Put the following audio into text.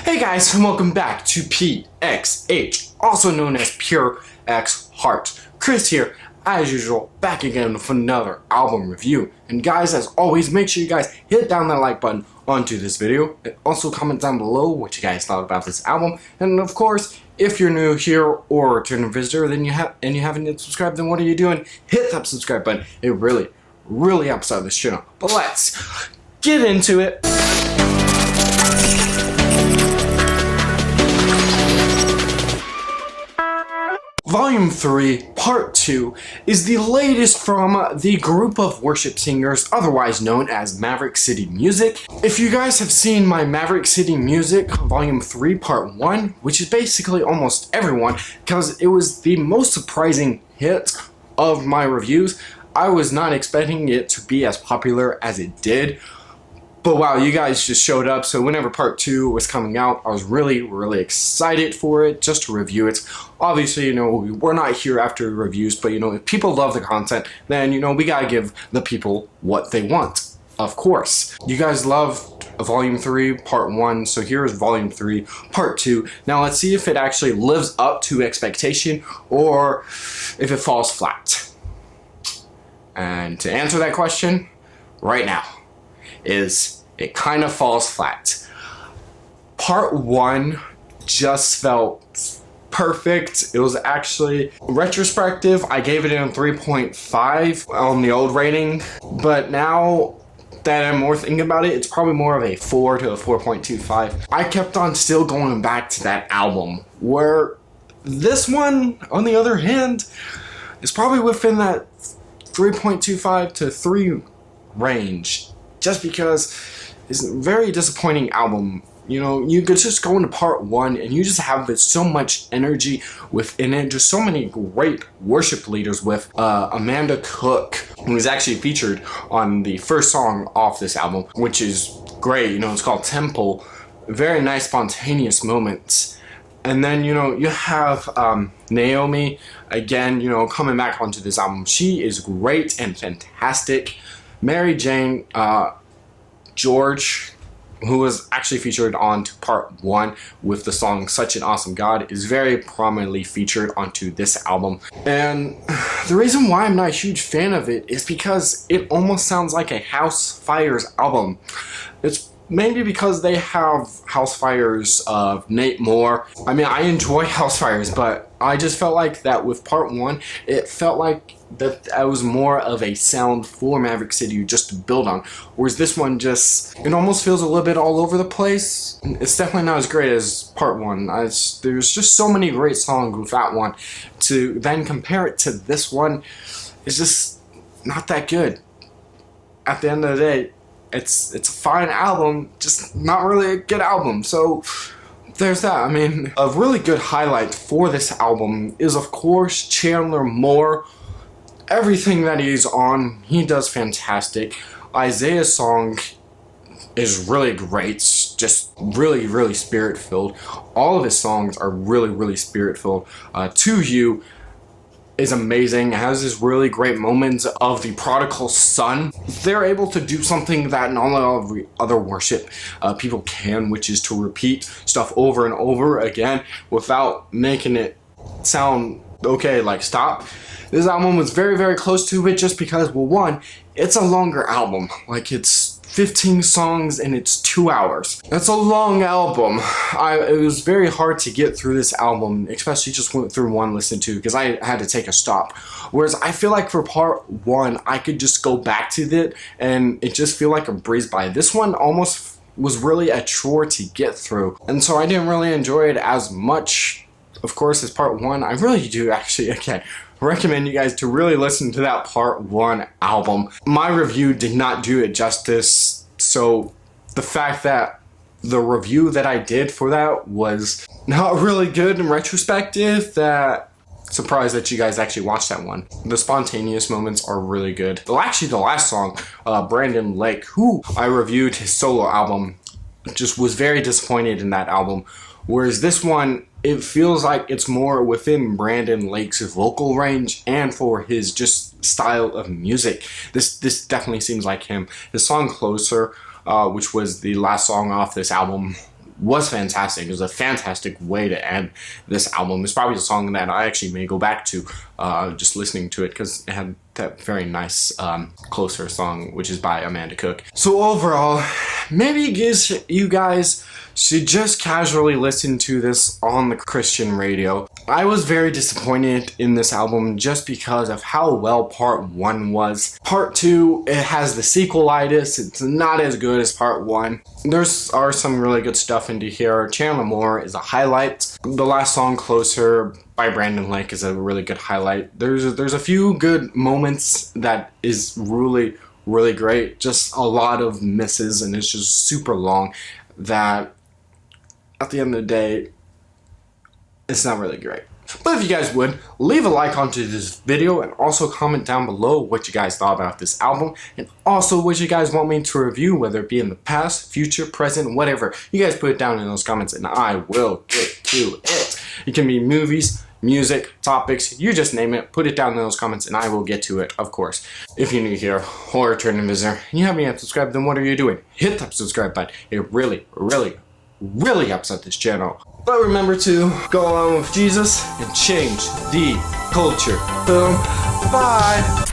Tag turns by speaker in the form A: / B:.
A: Hey guys, and welcome back to PXH, also known as PureXHeart. Chris here, as usual, back again with another album review. And guys, as always, make sure you guys hit down that like button onto this video. And also comment down below what you guys thought about this album. And of course, if you're new here or a returning visitor, then you haven't yet subscribed, then what are you doing? Hit that subscribe button. It really helps out this channel. But let's get into it. Volume 3, Part 2, is the latest from the group of worship singers otherwise known as Maverick City Music. If you guys have seen my Maverick City Music Volume 3, Part 1, which is basically almost everyone, because it was the most surprising hit of my reviews. I was not expecting it to be as popular as it did. But wow, you guys just showed up, so whenever part 2 was coming out, I was really excited for it, just to review it. Obviously, you know, we're not here after reviews, but you know, if people love the content, then, you know, we gotta give the people what they want, of course. You guys loved Volume 3, Part 1, so here's Volume 3, Part 2. Now let's see if it actually lives up to expectation, or if it falls flat. And to answer that question, right now, is it kind of falls flat. Part 1 just felt perfect. It was actually retrospective. I gave it a 3.5 on the old rating, but now that I'm more thinking about it, it's probably more of a 4 to a 4.25. I kept on still going back to that album, where this one, on the other hand, is probably within that 3.25 to 3 range. Just because it's a very disappointing album. You know, you could just go into part 1 and you just have so much energy within it. Just so many great worship leaders with Amanda Cook, who was actually featured on the first song off this album, which is great. You know, it's called Temple. Very nice spontaneous moments. And then, you know, you have Naomi, again, you know, coming back onto this album. She is great and fantastic. Mary Jane George, who was actually featured on part 1 with the song Such an Awesome God, is very prominently featured onto this album. And the reason why I'm not a huge fan of it is because it almost sounds like a House Fires album. It's maybe because they have House Fires of Nate Moore. I mean, I enjoy House Fires, but I just felt like that with part 1, it felt like that was more of a sound for Maverick City just to build on. Whereas this one just, it almost feels a little bit all over the place. It's definitely not as great as part 1. There's just so many great songs with that one. To then compare it to this one, it's just not that good. At the end of the day, it's a fine album, just not really a good album. So there's that. I mean, a really good highlight for this album is, of course, Chandler Moore. Everything that he's on, he does fantastic. Isaiah's song is really great, just really spirit-filled. All of his songs are really spirit-filled. To You is amazing. It has this really great moments of the prodigal son. They're able to do something that not all other worship people can, which is to repeat stuff over and over again without making it sound okay, like stop. This album was very close to it just because, well, one, it's a longer album. Like, it's 15 songs and it's 2 hours. That's a long album. It was very hard to get through this album, especially just went through one listen to, because I had to take a stop. Whereas I feel like for part 1, I could just go back to it and it just feel like a breeze by. This one almost was really a chore to get through. And so I didn't really enjoy it as much, of course, as part 1. I really do actually, again, recommend you guys to really listen to that part 1 album. My review did not do it justice, so the fact that the review that I did for that was not really good in retrospective, that surprised that you guys actually watched that one. The spontaneous moments are really good. Actually, the last song, Brandon Lake, who I reviewed his solo album, just was very disappointed in that album. Whereas this one, it feels like it's more within Brandon Lake's vocal range and for his just style of music. This definitely seems like him. His song Closer, which was the last song off this album, was fantastic. It was a fantastic way to end this album. It's probably a song that I actually may go back to just listening to it, because it had that very nice Closer song, which is by Amanda Cook. So overall, maybe you guys should just casually listen to this on the Christian radio. I was very disappointed in this album just because of how well part 1 was. Part 2, it has the sequelitis. It's not as good as part 1. There's some really good stuff into here. Chandler Moore is a highlight. The last song, Closer, by Brandon Lake, is a really good highlight. There's a few good moments that is really great. Just a lot of misses, and it's just super long that at the end of the day, it's not really great. But if you guys would, leave a like onto this video and also comment down below what you guys thought about this album, and also what you guys want me to review, whether it be in the past, future, present, whatever. You guys put it down in those comments and I will get to it. It can be movies, music, topics, you just name it. Put it down in those comments and I will get to it, of course. If you're new here or a returning visitor and you haven't yet subscribed, then what are you doing? Hit that subscribe button. It really helps out this channel. But remember to go along with Jesus and change the culture. Boom. Bye.